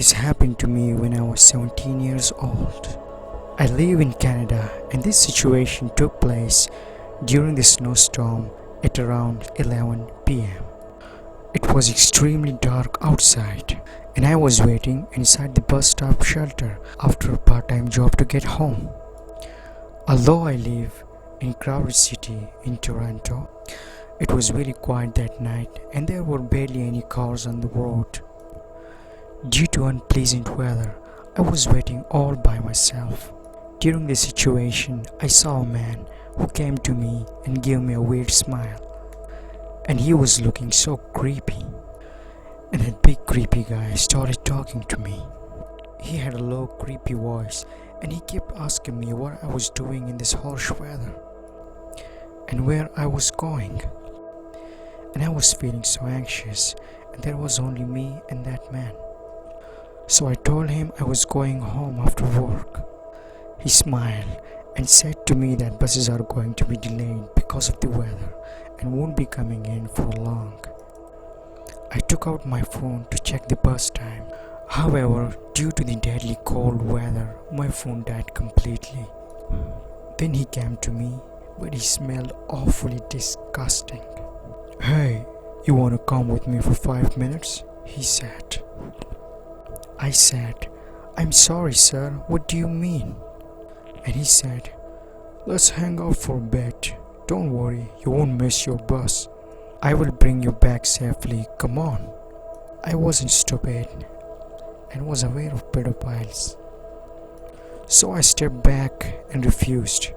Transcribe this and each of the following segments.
This happened to me when I was 17 years old. I live in Canada, and this situation took place during the snowstorm at around 11 p.m. It was extremely dark outside, and I was waiting inside the bus stop shelter after a part-time job to get home. Although I live in crowded city in Toronto, it was very quiet that night and there were barely any cars on the road. Due to unpleasant weather, I was waiting all by myself. During this situation, I saw a man who came to me and gave me a weird smile. And he was looking so creepy. And that big creepy guy started talking to me. He had a low creepy voice and he kept asking me what I was doing in this harsh weather and where I was going. And I was feeling so anxious, and there was only me and that man. So I told him I was going home after work. He smiled and said to me that buses are going to be delayed because of the weather and won't be coming in for long. I took out my phone to check the bus time. However, due to the deadly cold weather, my phone died completely. Then he came to me, but he smelled awfully disgusting. "Hey, you wanna come with me for 5 minutes?" he said. I said, "I'm sorry, sir, what do you mean?" And he said, "Let's hang out for a bit. Don't worry, you won't miss your bus. I will bring you back safely, come on." I wasn't stupid and was aware of pedophiles. So I stepped back and refused.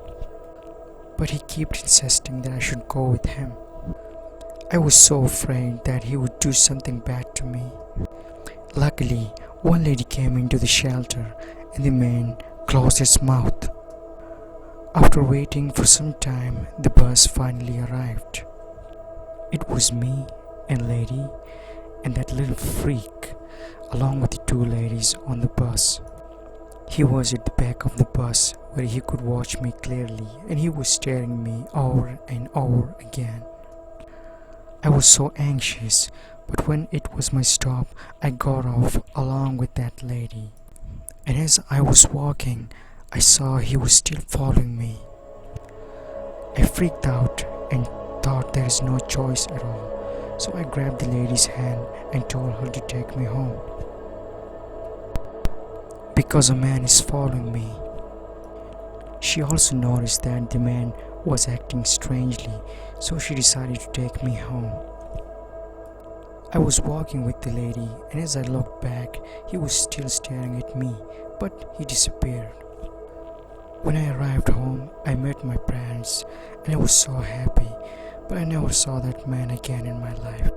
But he kept insisting that I should go with him. I was so afraid that he would do something bad to me. Luckily, one lady came into the shelter and the man closed his mouth. After waiting for some time, the bus finally arrived. It was me and lady and that little freak along with the two ladies on the bus. He was at the back of the bus where he could watch me clearly and he was staring me over and over again. I was so anxious, but when it was my stop, I got off along with that lady. And as I was walking, I saw he was still following me. I freaked out and thought there is no choice at all. So I grabbed the lady's hand and told her to take me home. Because a man is following me. She also noticed that the man was acting strangely, so she decided to take me home. I was walking with the lady, and as I looked back, he was still staring at me, but he disappeared. When I arrived home, I met my parents, and I was so happy, but I never saw that man again in my life.